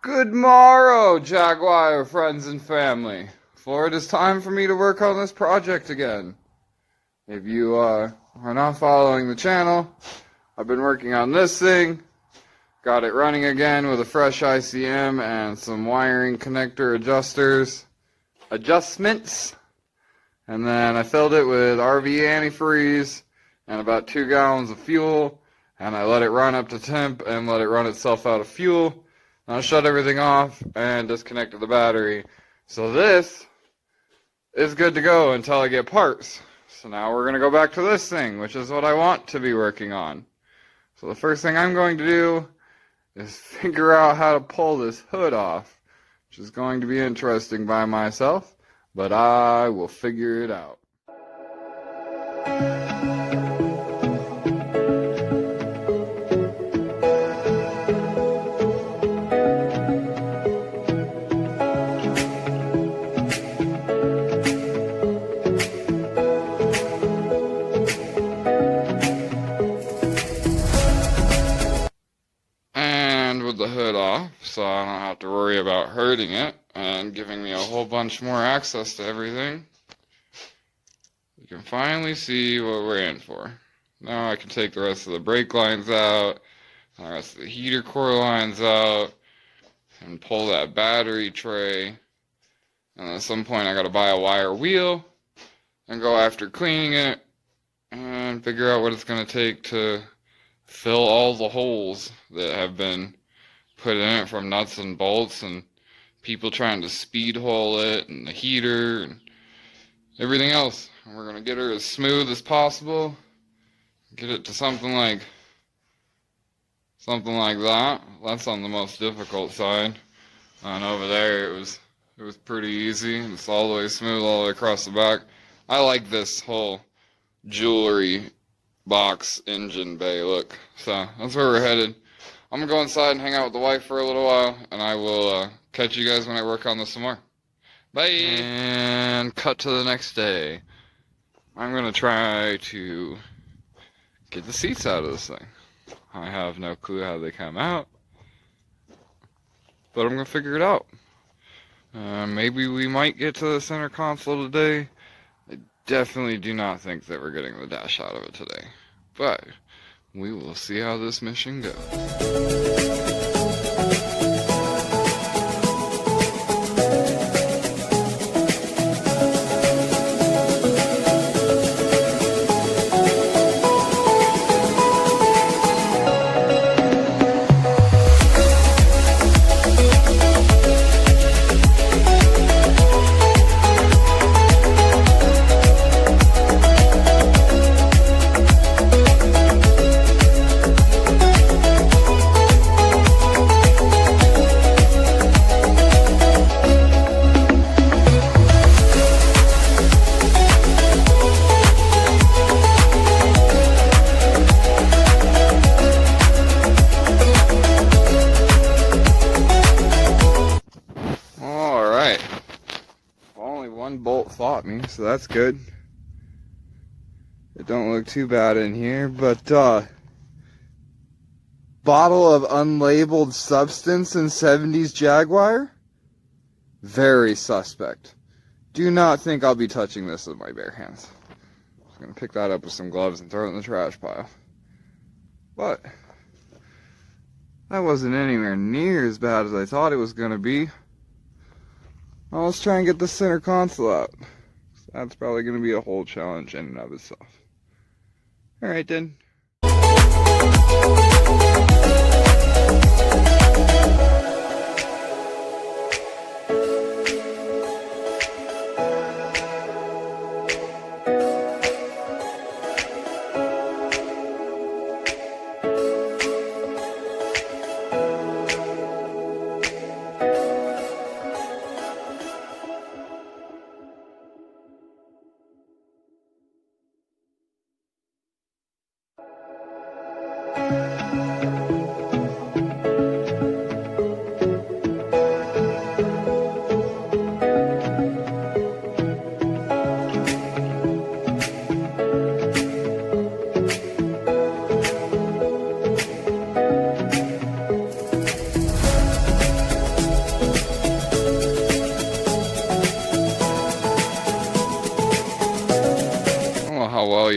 Good morrow, Jaguar friends and family. For it is time for me to work on this project again. If you are not following the channel, I've been working on this thing. Got it running again with a fresh ICM and some wiring connector adjustments. And then I filled it with RV antifreeze and about 2 gallons of fuel. And I let it run up to temp and let it run itself out of fuel. I shut everything off and disconnected the battery. So this is good to go until I get parts. So now we're going to go back to this thing, which is what I want to be working on. So the first thing I'm going to do is figure out how to pull this hood off, which is going to be interesting by myself, but I will figure it out. With the hood off, so I don't have to worry about hurting it and giving me a whole bunch more access to everything. You can finally see what we're in for. Now I can take the rest of the brake lines out, the rest of the heater core lines out, and pull that battery tray. And at some point I gotta buy a wire wheel and go after cleaning it and figure out what it's gonna take to fill all the holes that have been put in it from nuts and bolts and people trying to speed hole it and the heater and everything else. And we're going to get her as smooth as possible. Get it to something like that. That's on the most difficult side. And over there it was pretty easy. It's all the way smooth all the way across the back. I like this whole jewelry box engine bay look. So that's where we're headed. I'm going to go inside and hang out with the wife for a little while, and I will catch you guys when I work on this some more. Bye! And cut to the next day. I'm going to try to get the seats out of this thing. I have no clue how they come out, but I'm going to figure it out. Maybe we might get to the center console today. I definitely do not think that we're getting the dash out of it today, but we will see how this mission goes. Fought me, so that's good. It don't look too bad in here, but bottle of unlabeled substance in 70s Jaguar? Very suspect. Do not think I'll be touching this with my bare hands. I'm just gonna pick that up with some gloves and throw it in the trash pile. But that wasn't anywhere near as bad as I thought it was gonna be. Well, let's try and get the center console out. That's probably going to be a whole challenge in and of itself. Alright then.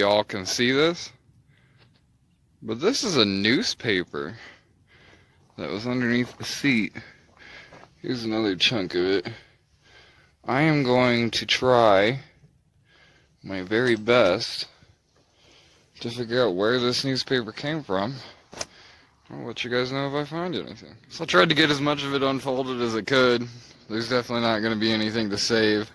y'all can see this, but this is a newspaper that was underneath the seat. Here's another chunk of it. I am going to try my very best to figure out where this newspaper came from. I'll let you guys know if I find anything. So I tried to get as much of it unfolded as I could. There's definitely not going to be anything to save.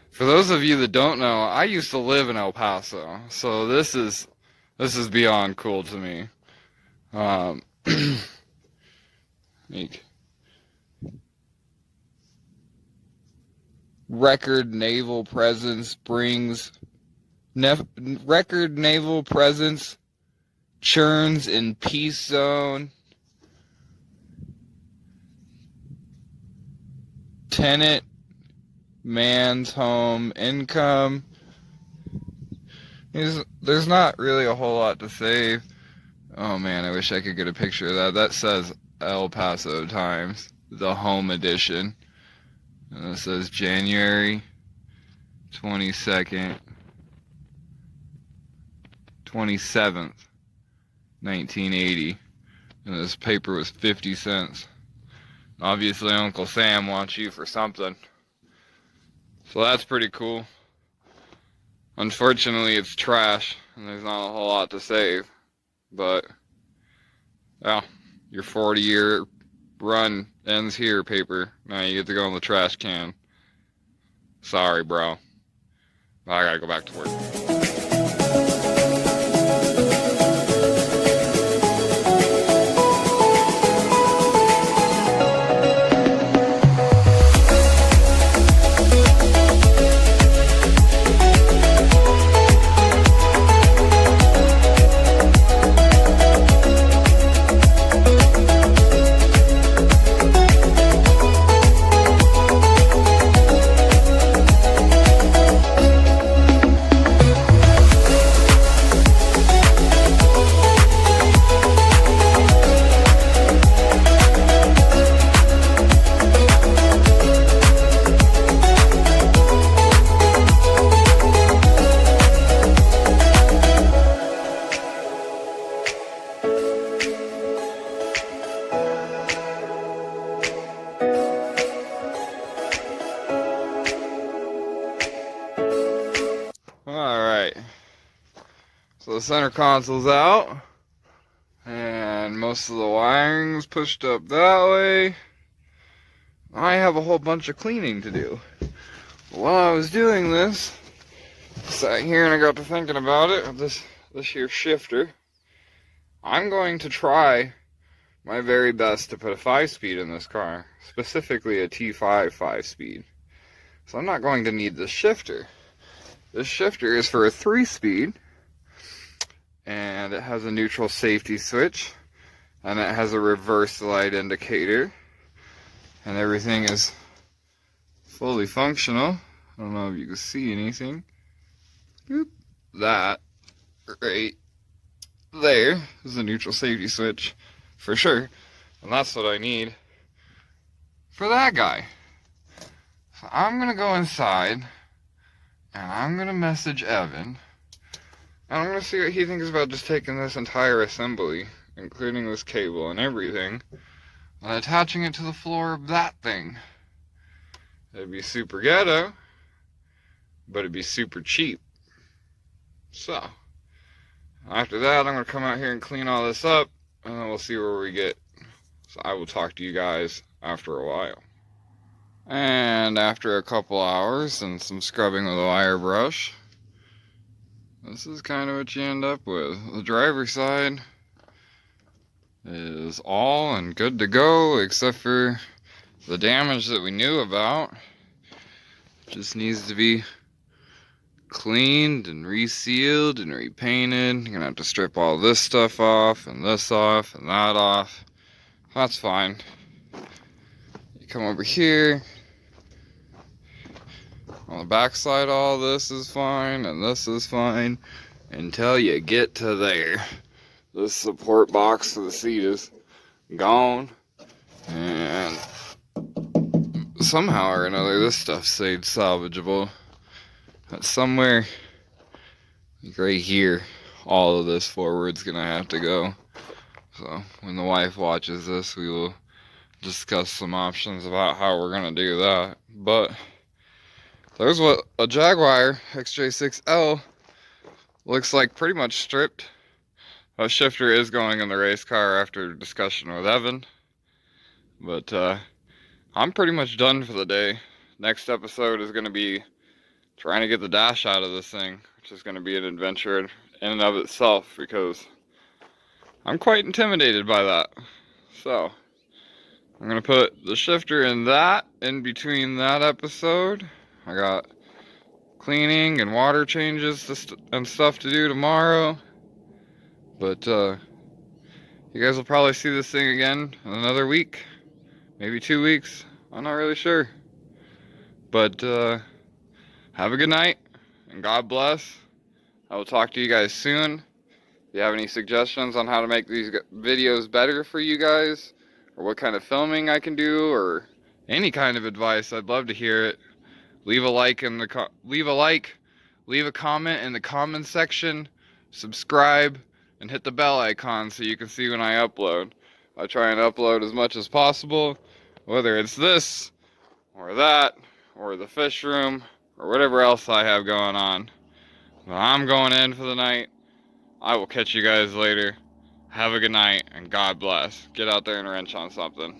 For those of you that don't know, I used to live in El Paso, so this is beyond cool to me. Record naval presence record naval presence churns in peace zone. Tenant man's home income. There's not really a whole lot to save. Oh man, I wish I could get a picture of that. That says El Paso Times, the home edition. And it says January 22nd, 27th, 1980. And this paper was 50 cents. Obviously Uncle Sam wants you for something. So that's pretty cool. Unfortunately it's trash and there's not a whole lot to save. But yeah, your 40-year run ends here, paper. Now you get to go in the trash can. Sorry, bro. I gotta go back to work. Alright, so the center console's out, and most of the wiring's pushed up that way. I have a whole bunch of cleaning to do. While I was doing this, I sat here and I got to thinking about it, this here shifter. I'm going to try my very best to put a 5-speed in this car, specifically a T5 5-speed. So I'm not going to need this shifter. This shifter is for a 3-speed, and it has a neutral safety switch, and it has a reverse light indicator, and everything is fully functional. I don't know if you can see anything. Boop. That right there is a neutral safety switch for sure, and that's what I need for that guy. So I'm gonna go inside and I'm gonna message Evan, and I'm gonna see what he thinks about just taking this entire assembly, including this cable and everything, and attaching it to the floor of that thing. It'd be super ghetto, but it'd be super cheap. So, after that, I'm gonna come out here and clean all this up, and then we'll see where we get. So I will talk to you guys after a while. And after a couple hours and some scrubbing with a wire brush, this is kind of what you end up with. The driver's side is all and good to go, except for the damage that we knew about. Just needs to be cleaned and resealed and repainted. You're gonna have to strip all this stuff off and this off and that off. That's fine. You come over here. On the back side, all this is fine and this is fine until you get to there. This support box for the seat is gone, and somehow or another this stuff stayed salvageable. But somewhere right here, all of this forward's gonna have to go. So when the wife watches this, we will discuss some options about how we're gonna do that. But there's what a Jaguar XJ6L looks like, pretty much stripped. A shifter is going in the race car after discussion with Evan. But I'm pretty much done for the day. Next episode is gonna be trying to get the dash out of this thing, which is gonna be an adventure in and of itself because I'm quite intimidated by that. So I'm gonna put the shifter in that, in between that episode. I got cleaning and water changes and stuff to do tomorrow. But you guys will probably see this thing again in another week, maybe 2 weeks. I'm not really sure. But have a good night and God bless. I will talk to you guys soon. If you have any suggestions on how to make these videos better for you guys, or what kind of filming I can do, or any kind of advice, I'd love to hear it. Leave a like, leave a comment in the comment section, subscribe, and hit the bell icon so you can see when I upload. I try and upload as much as possible, whether it's this, or that, or the fish room, or whatever else I have going on. But I'm going in for the night. I will catch you guys later. Have a good night, and God bless. Get out there and wrench on something.